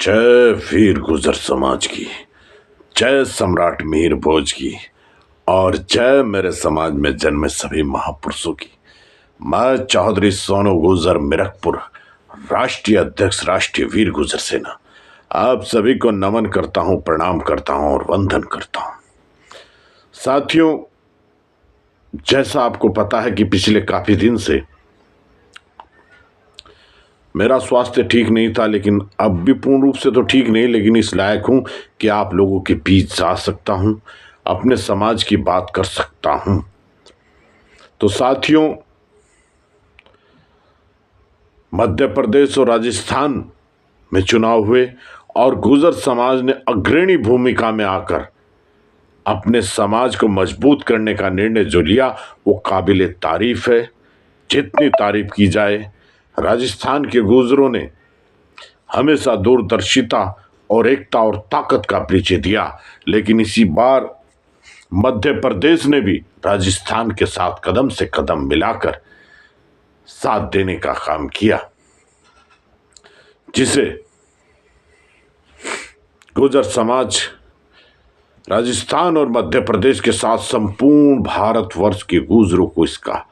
जय वीर गुजर समाज की, जय सम्राट मीर भोज की और जय मेरे समाज में जन्मे सभी महापुरुषों की। मैं चौधरी सोनू गुजर मिरकपुर, राष्ट्रीय अध्यक्ष राष्ट्रीय वीर गुजर सेना, आप सभी को नमन करता हूं, प्रणाम करता हूं और वंदन करता हूं। साथियों, जैसा आपको पता है कि पिछले काफी दिन से मेरा स्वास्थ्य ठीक नहीं था, लेकिन अब भी पूर्ण रूप से तो ठीक नहीं, लेकिन इस लायक हूं कि आप लोगों के बीच जा सकता हूं, अपने समाज की बात कर सकता हूं। तो साथियों, मध्य प्रदेश और राजस्थान में चुनाव हुए और गुजर समाज ने अग्रणी भूमिका में आकर अपने समाज को मजबूत करने का निर्णय जो लिया वो काबिले तारीफ है। जितनी तारीफ की जाए, राजस्थान के गुजरों ने हमेशा दूरदर्शिता और एकता और ताकत का परिचय दिया, लेकिन इसी बार मध्य प्रदेश ने भी राजस्थान के साथ कदम से कदम मिलाकर साथ देने का काम किया, जिसे गुजर समाज राजस्थान और मध्य प्रदेश के साथ संपूर्ण भारतवर्ष के गुजरों को इसका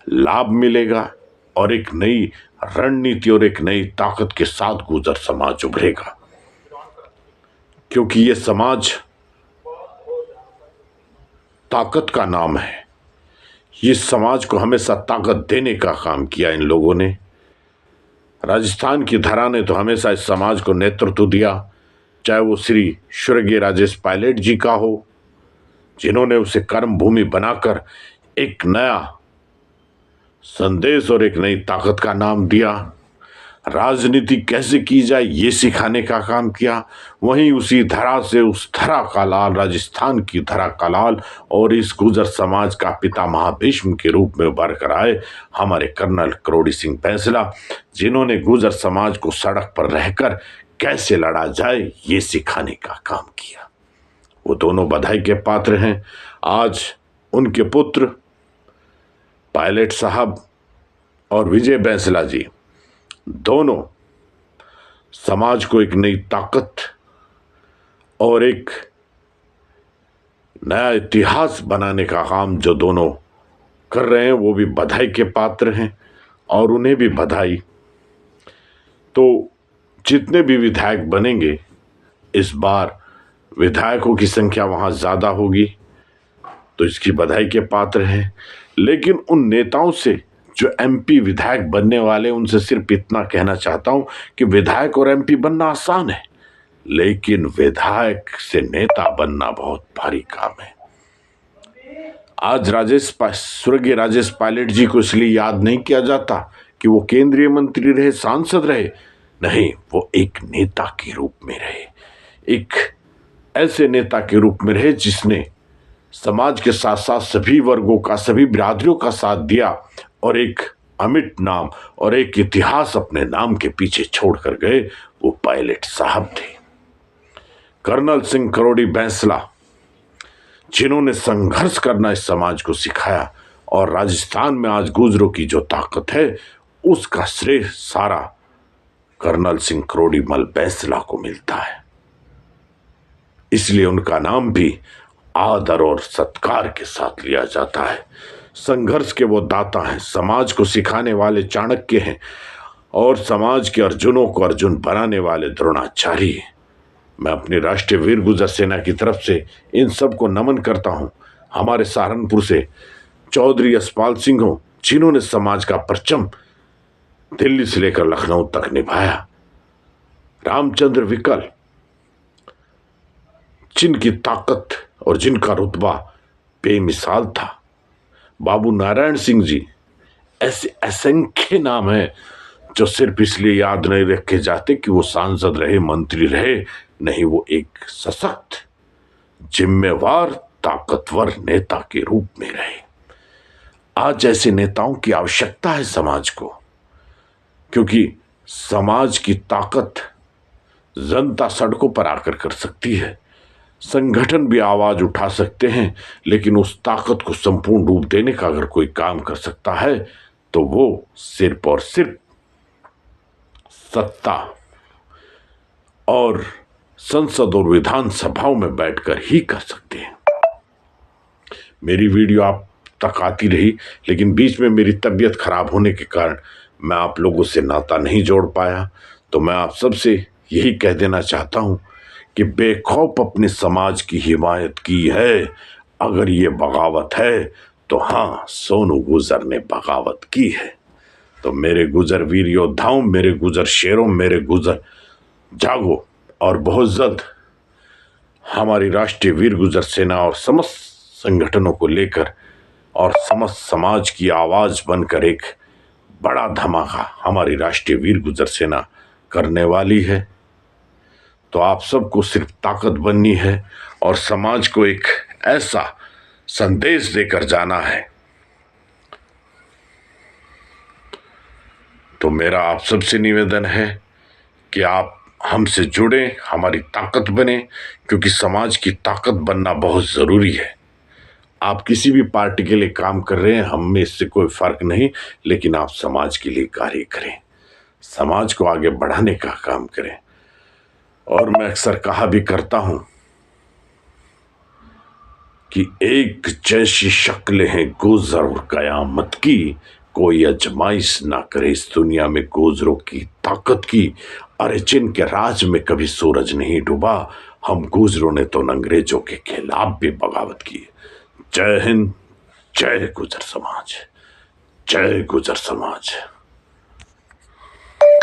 लाभ मिलेगा और एक नई रणनीति और एक नई ताकत के साथ गुजर समाज उभरेगा, क्योंकि ये समाज ताकत का नाम है। इस समाज को हमेशा ताकत देने का काम किया इन लोगों ने। राजस्थान की धरा ने तो हमेशा इस समाज को नेतृत्व दिया, चाहे वो श्री स्वर्गीय राजेश पायलट जी का हो, जिन्होंने उसे कर्म भूमि बनाकर एक नया संदेश और एक नई ताकत का नाम दिया। राजनीति कैसे की जाए ये सिखाने का काम किया। वहीं उसी धरा से उस धरा का लाल, राजस्थान की धरा का लाल और इस गुजर समाज का पिता महाभीष्म के रूप में उभर कर आए हमारे कर्नल करोड़ी सिंह बैंसला, जिन्होंने गुजर समाज को सड़क पर रहकर कैसे लड़ा जाए ये सिखाने का काम किया। वो दोनों बधाई के पात्र हैं। आज उनके पुत्र पायलट साहब और विजय बैंसला जी दोनों समाज को एक नई ताकत और एक नया इतिहास बनाने का काम जो दोनों कर रहे हैं, वो भी बधाई के पात्र हैं और उन्हें भी बधाई। तो जितने भी विधायक बनेंगे, इस बार विधायकों की संख्या वहां ज्यादा होगी, तो इसकी बधाई के पात्र हैं। लेकिन उन नेताओं से जो एमपी विधायक बनने वाले, उनसे सिर्फ इतना कहना चाहता हूं कि विधायक और एमपी बनना आसान है, लेकिन विधायक से नेता बनना बहुत भारी काम है। आज स्वर्गीय राजेश पायलट जी को इसलिए याद नहीं किया जाता कि वो केंद्रीय मंत्री रहे, सांसद रहे, नहीं, वो एक नेता के रूप में रहे, एक ऐसे नेता के रूप में रहे जिसने समाज के साथ साथ सभी वर्गों का, सभी बिरादरियों का साथ दिया और एक अमिट नाम और एक इतिहास अपने नाम के पीछे छोड़कर गए। वो पायलट साहब थे, कर्नल सिंह करोड़ी बैंसला, जिन्होंने संघर्ष करना इस समाज को सिखाया और राजस्थान में आज गुजरों की जो ताकत है उसका श्रेय सारा कर्नल सिंह करोड़ी मल बैंसला को मिलता है। इसलिए उनका नाम भी आदर और सत्कार के साथ लिया जाता है। संघर्ष के वो दाता हैं, समाज को सिखाने वाले चाणक्य हैं और समाज के अर्जुनों को अर्जुन बनाने वाले द्रोणाचार्य हैं। मैं अपनी राष्ट्रीय वीर गुजर सेना की तरफ से इन सब को नमन करता हूं। हमारे सहारनपुर से चौधरी यशपाल सिंह हो, जिन्होंने समाज का परचम दिल्ली से लेकर लखनऊ तक निभाया। रामचंद्र विकल, जिनकी ताकत और जिनका रुतबा बेमिसाल था। बाबू नारायण सिंह जी, ऐसे असंख्य नाम हैं जो सिर्फ इसलिए याद नहीं रखे जाते कि वो सांसद रहे, मंत्री रहे, नहीं, वो एक सशक्त, जिम्मेवार, ताकतवर नेता के रूप में रहे। आज ऐसे नेताओं की आवश्यकता है समाज को, क्योंकि समाज की ताकत जनता सड़कों पर आकर कर सकती है, संगठन भी आवाज उठा सकते हैं, लेकिन उस ताकत को संपूर्ण रूप देने का अगर कोई काम कर सकता है तो वो सिर्फ और सिर्फ सत्ता और संसद और विधानसभाओं में बैठकर ही कर सकते हैं। मेरी वीडियो आप तक आती रही, लेकिन बीच में मेरी तबीयत खराब होने के कारण मैं आप लोगों से नाता नहीं जोड़ पाया। तो मैं आप सबसे यही कह देना चाहता हूं कि बेखौफ अपने समाज की हिमायत की है। अगर ये बगावत है तो हाँ, सोनू गुजर ने बगावत की है। तो मेरे गुजर वीर योद्धाओं, मेरे गुजर शेरों, मेरे गुजर जागो और बहुत जल्द हमारी राष्ट्रीय वीर गुजर सेना और समस्त संगठनों को लेकर और समस्त समाज की आवाज बनकर एक बड़ा धमाका हमारी राष्ट्रीय वीर गुजर सेना करने वाली है। तो आप सबको सिर्फ ताकत बननी है और समाज को एक ऐसा संदेश देकर जाना है। तो मेरा आप सबसे निवेदन है कि आप हमसे जुड़े, हमारी ताकत बने, क्योंकि समाज की ताकत बनना बहुत जरूरी है। आप किसी भी पार्टी के लिए काम कर रहे हैं, हम में इससे कोई फर्क नहीं, लेकिन आप समाज के लिए कार्य करें, समाज को आगे बढ़ाने का काम करें। और मैं अक्सर कहा भी करता हूं कि एक जैसी शक्लें हैं गुजर और कयामत की, कोई अजमाइश ना करे इस दुनिया में गुजरों की ताकत की। अरे जिनके राज में कभी सूरज नहीं डूबा, हम गुजरों ने तो अंग्रेजों के खिलाफ भी बगावत की। जय हिंद, जय गुजर समाज, जय गुजर समाज।